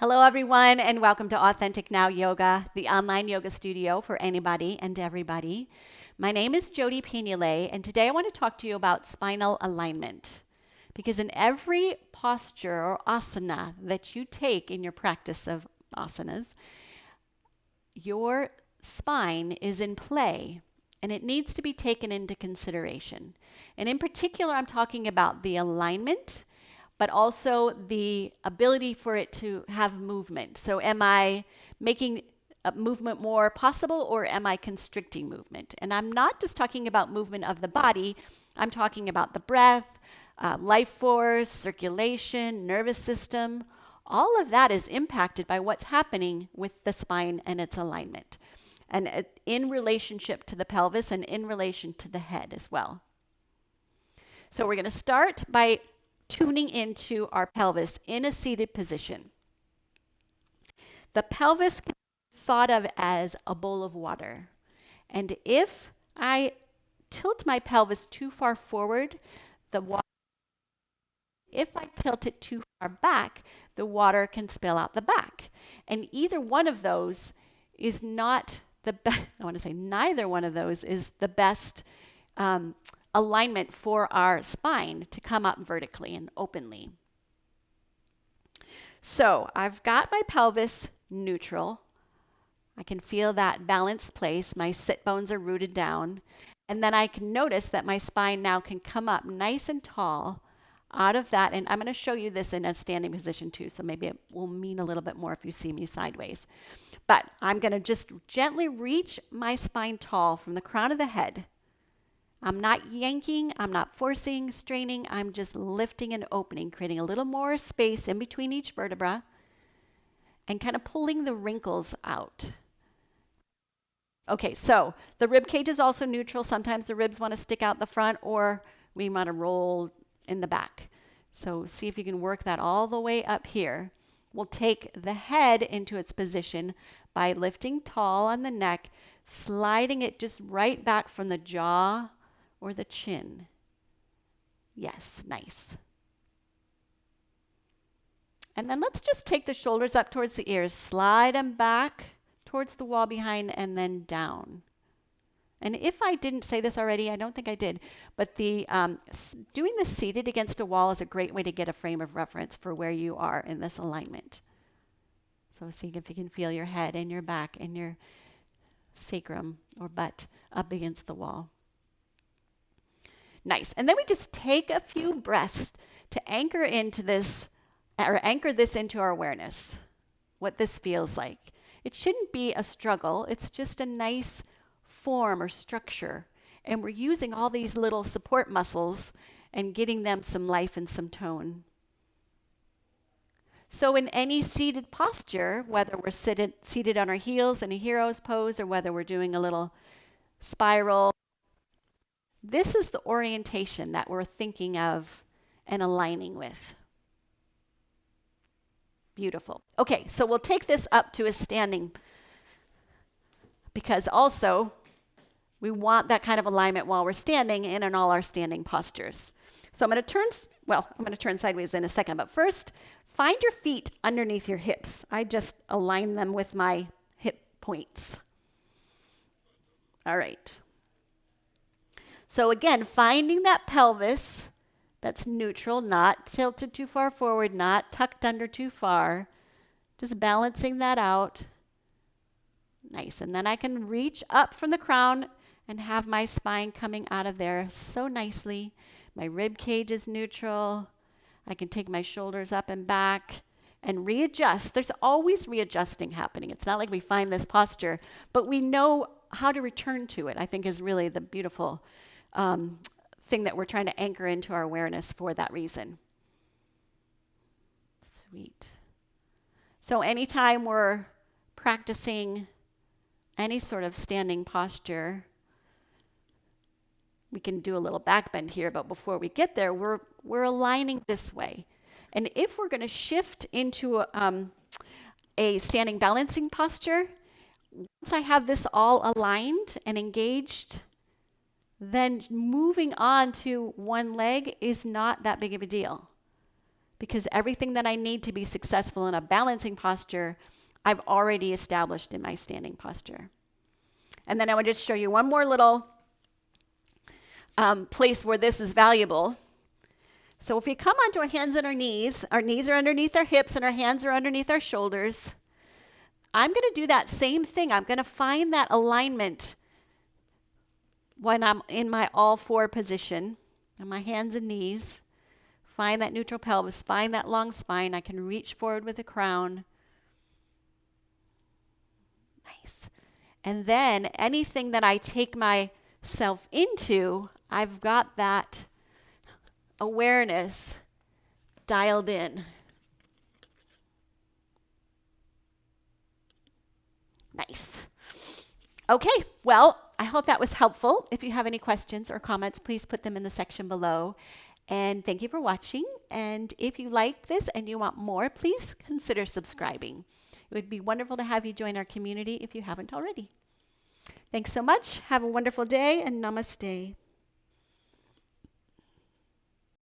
Hello, everyone, and welcome to Authentic Now Yoga, the online yoga studio for anybody and everybody. My name is Jody Pignolet, and today I want to talk to you about spinal alignment. Because in every posture or asana that you take in your practice of asanas, your spine is in play and it needs to be taken into consideration. And in particular, I'm talking about the alignment, but also the ability for it to have movement. So am I making movement more possible, or am I constricting movement? And I'm not just talking about movement of the body, I'm talking about the breath, life force, circulation, nervous system. All of that is impacted by what's happening with the spine and its alignment, and in relationship to the pelvis and in relation to the head as well. So we're going to start by tuning into our pelvis in a seated position. The pelvis can be thought of as a bowl of water. And if I tilt my pelvis too far forward, if I tilt it too far back, the water can spill out the back. And either one of those is not the best. I want to say neither one of those is the best alignment for our spine to come up vertically and openly. So I've got my pelvis neutral. I can feel that balanced place. My sit bones are rooted down. And then I can notice that my spine now can come up nice and tall out of that. And I'm going to show you this in a standing position too. So maybe it will mean a little bit more if you see me sideways. But I'm going to just gently reach my spine tall from the crown of the head. I'm not yanking, I'm not forcing, straining, I'm just lifting and opening, creating a little more space in between each vertebra and kind of pulling the wrinkles out. Okay, so the rib cage is also neutral. Sometimes the ribs want to stick out the front, or we want to roll in the back. So see if you can work that all the way up here. We'll take the head into its position by lifting tall on the neck, sliding it just right back from the jaw or the chin. Yes, nice. And then let's just take the shoulders up towards the ears, slide them back towards the wall behind, and then down. And if I didn't say this already, I don't think I did, but the doing this seated against a wall is a great way to get a frame of reference for where you are in this alignment. So see if you can feel your head and your back and your sacrum or butt up against the wall. Nice. And then we just take a few breaths to anchor into this, or anchor this into our awareness, what this feels like. It shouldn't be a struggle. It's just a nice form or structure. And we're using all these little support muscles and getting them some life and some tone. So in any seated posture, whether we're seated on our heels in a hero's pose, or whether we're doing a little spiral, this is the orientation that we're thinking of and aligning with. Beautiful. Okay, so we'll take this up to a standing, because also we want that kind of alignment while we're standing and in all our standing postures. So I'm going to turn sideways in a second, but first, find your feet underneath your hips. I just align them with my hip points. All right. So again, finding that pelvis that's neutral, not tilted too far forward, not tucked under too far, just balancing that out. Nice. And then I can reach up from the crown and have my spine coming out of there so nicely. My rib cage is neutral. I can take my shoulders up and back and readjust. There's always readjusting happening. It's not like we find this posture, but we know how to return to it, I think, is really the beautiful thing that we're trying to anchor into our awareness for that reason. Sweet. So anytime we're practicing any sort of standing posture, we can do a little back bend here, but before we get there, we're aligning this way. And if we're going to shift into a standing balancing posture, once I have this all aligned and engaged, then moving on to one leg is not that big of a deal. because everything that I need to be successful in a balancing posture, I've already established in my standing posture. And then I would just show you one more little place where this is valuable. So if we come onto our hands and our knees are underneath our hips and our hands are underneath our shoulders. I'm going to do that same thing. I'm going to find that alignment when I'm in my all four position, on my hands and knees. Find that neutral pelvis, find that long spine. I can reach forward with the crown. Nice. And then anything that I take myself into, I've got that awareness dialed in. Nice. Okay, well, I hope that was helpful. If you have any questions or comments, please put them in the section below. And thank you for watching. And if you like this and you want more, please consider subscribing. It would be wonderful to have you join our community if you haven't already. Thanks so much. Have a wonderful day and namaste.